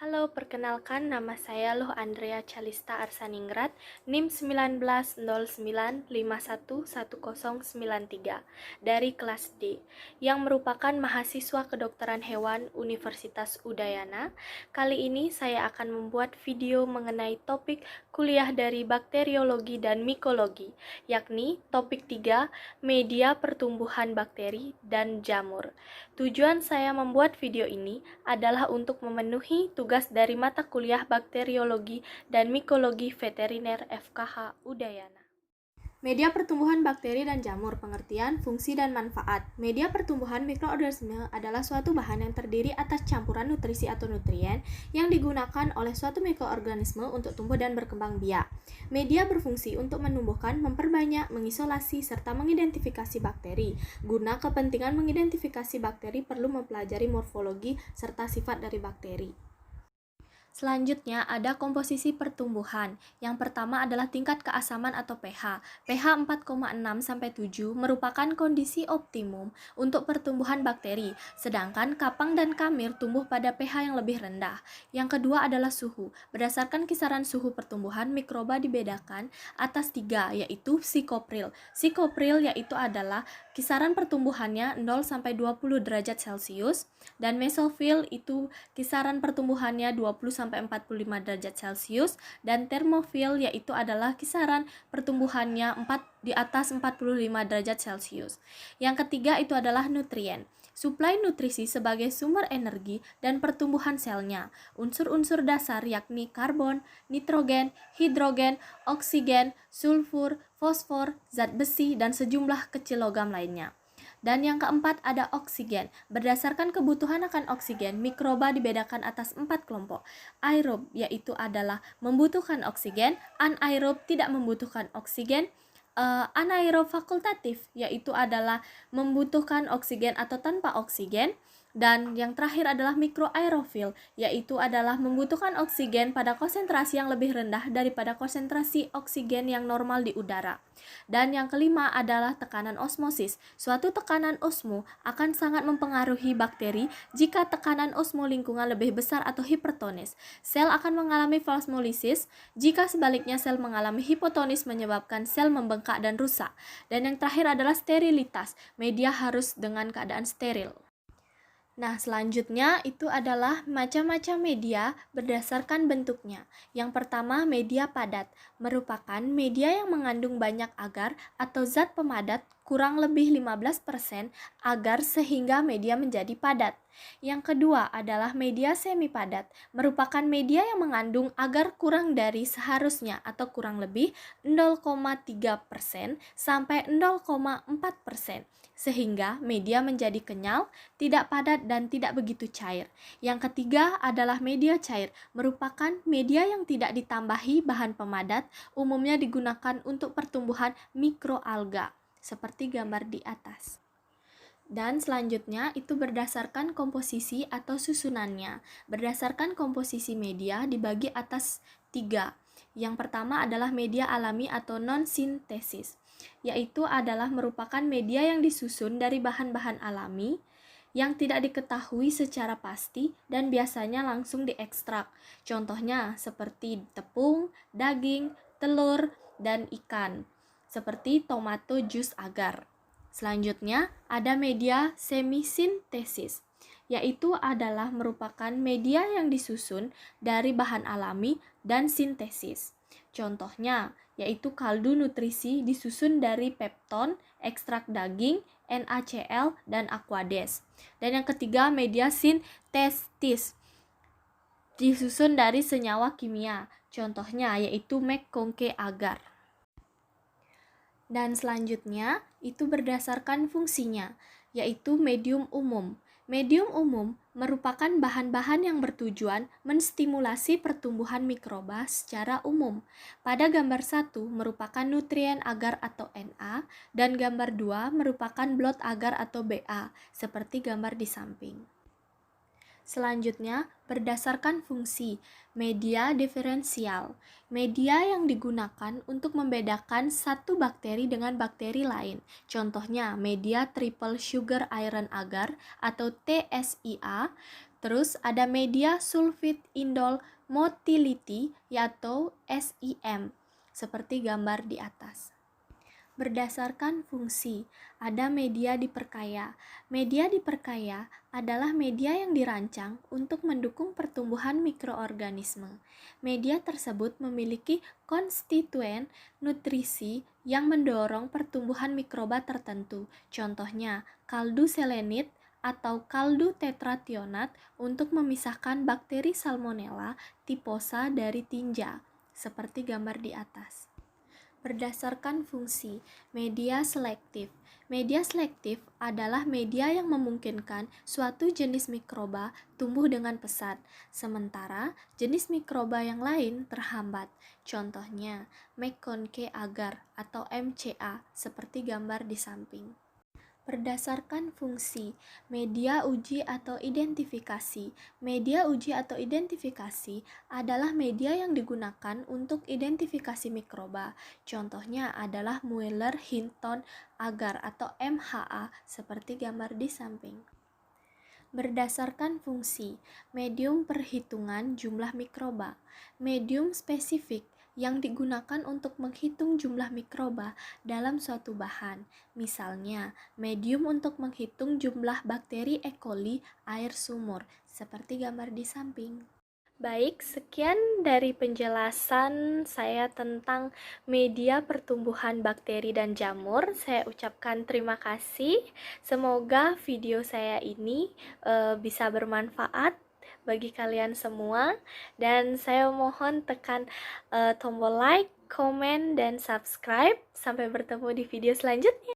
Halo, perkenalkan nama saya Loh Andrea Calista Arsaningrat, NIM 1909511093 dari kelas D, yang merupakan mahasiswa kedokteran hewan Universitas Udayana. Kali ini saya akan membuat video mengenai topik kuliah dari bakteriologi dan mikologi, yakni topik 3, media pertumbuhan bakteri dan jamur. Tujuan saya membuat video ini adalah untuk memenuhi tugas dari mata kuliah bakteriologi dan mikologi veteriner FKH Udayana. Media pertumbuhan bakteri dan jamur, pengertian, fungsi, dan manfaat. Media pertumbuhan mikroorganisme adalah suatu bahan yang terdiri atas campuran nutrisi atau nutrien yang digunakan oleh suatu mikroorganisme untuk tumbuh dan berkembang biak. Media berfungsi untuk menumbuhkan, memperbanyak, mengisolasi, serta mengidentifikasi bakteri. Guna kepentingan mengidentifikasi bakteri perlu mempelajari morfologi serta sifat dari bakteri. Selanjutnya ada komposisi pertumbuhan. Yang pertama adalah tingkat keasaman atau pH. pH 4,6-7 merupakan kondisi optimum untuk pertumbuhan bakteri, sedangkan kapang dan kamir tumbuh pada pH yang lebih rendah. Yang kedua adalah suhu. Berdasarkan kisaran suhu pertumbuhan, mikroba dibedakan atas 3, yaitu psikopril. Psikopril yaitu adalah kisaran pertumbuhannya 0-20 derajat Celcius, dan mesofil itu kisaran pertumbuhannya 20-45 derajat Celcius, dan termofil yaitu adalah kisaran pertumbuhannya di atas 45 derajat Celcius. Yang ketiga itu adalah nutrien. Suplai nutrisi sebagai sumber energi dan pertumbuhan selnya. Unsur-unsur dasar yakni karbon, nitrogen, hidrogen, oksigen, sulfur, fosfor, zat besi, dan sejumlah kecil logam lainnya. Dan yang keempat ada oksigen. Berdasarkan kebutuhan akan oksigen, mikroba dibedakan atas 4 kelompok. Aerob yaitu adalah membutuhkan oksigen, anaerob tidak membutuhkan oksigen, anaerob fakultatif yaitu adalah membutuhkan oksigen atau tanpa oksigen, dan yang terakhir adalah mikroaerofil yaitu adalah membutuhkan oksigen pada konsentrasi yang lebih rendah daripada konsentrasi oksigen yang normal di udara. Dan yang kelima adalah tekanan osmosis. Suatu tekanan osmo akan sangat mempengaruhi bakteri jika tekanan osmo lingkungan lebih besar atau hipertonis. Sel akan mengalami plasmolisis, jika sebaliknya sel mengalami hipotonis menyebabkan sel membengkak dan rusak. Dan yang terakhir adalah sterilitas. Media harus dengan keadaan steril. Nah, selanjutnya itu adalah macam-macam media berdasarkan bentuknya. Yang pertama, media padat merupakan media yang mengandung banyak agar atau zat pemadat kurang lebih 15% agar sehingga media menjadi padat. Yang kedua adalah media semi padat, merupakan media yang mengandung agar kurang dari seharusnya atau kurang lebih 0,3% sampai 0,4%, sehingga media menjadi kenyal, tidak padat, dan tidak begitu cair. Yang ketiga adalah media cair, merupakan media yang tidak ditambahi bahan pemadat, umumnya digunakan untuk pertumbuhan mikroalga, seperti gambar di atas. Dan selanjutnya itu berdasarkan komposisi atau susunannya. Berdasarkan komposisi media dibagi atas 3. Yang pertama adalah media alami atau non-sintesis, yaitu adalah merupakan media yang disusun dari bahan-bahan alami yang tidak diketahui secara pasti dan biasanya langsung diekstrak. Contohnya seperti tepung, daging, telur, dan ikan, seperti tomato jus agar. Selanjutnya, ada media semisintesis, yaitu adalah merupakan media yang disusun dari bahan alami dan sintesis. Contohnya, yaitu kaldu nutrisi disusun dari pepton, ekstrak daging, NaCl, dan aquades. Dan yang ketiga, media sintetis, disusun dari senyawa kimia. Contohnya, yaitu McConkie agar. Dan selanjutnya itu berdasarkan fungsinya, yaitu medium umum. Medium umum merupakan bahan-bahan yang bertujuan menstimulasi pertumbuhan mikroba secara umum. Pada gambar 1 merupakan nutrien agar atau Na, dan gambar 2 merupakan blot agar atau Ba, seperti gambar di samping. Selanjutnya, berdasarkan fungsi, media diferensial. Media yang digunakan untuk membedakan satu bakteri dengan bakteri lain. Contohnya, media triple sugar iron agar atau TSIA, Terus ada media sulfit indol motility yaitu SIM, seperti gambar di atas. Berdasarkan fungsi, ada media diperkaya. Media diperkaya adalah media yang dirancang untuk mendukung pertumbuhan mikroorganisme. Media tersebut memiliki konstituen nutrisi yang mendorong pertumbuhan mikroba tertentu. Contohnya, kaldu selenit atau kaldu tetrationat untuk memisahkan bakteri Salmonella typhosa dari tinja, seperti gambar di atas. Berdasarkan fungsi, media selektif. Media selektif adalah media yang memungkinkan suatu jenis mikroba tumbuh dengan pesat, sementara jenis mikroba yang lain terhambat. Contohnya, McConke agar atau MCA, seperti gambar di samping. Berdasarkan fungsi, media uji atau identifikasi. Media uji atau identifikasi adalah media yang digunakan untuk identifikasi mikroba. Contohnya adalah Mueller-Hinton agar atau MHA, seperti gambar di samping. Berdasarkan fungsi, medium perhitungan jumlah mikroba. Medium spesifik yang digunakan untuk menghitung jumlah mikroba dalam suatu bahan. Misalnya, medium untuk menghitung jumlah bakteri E. coli air sumur, seperti gambar di samping. Baik, sekian dari penjelasan saya tentang media pertumbuhan bakteri dan jamur. Saya ucapkan terima kasih. Semoga video saya ini bisa bermanfaat bagi kalian semua. Dan saya mohon tekan tombol like, komen, dan subscribe. Sampai bertemu di video selanjutnya.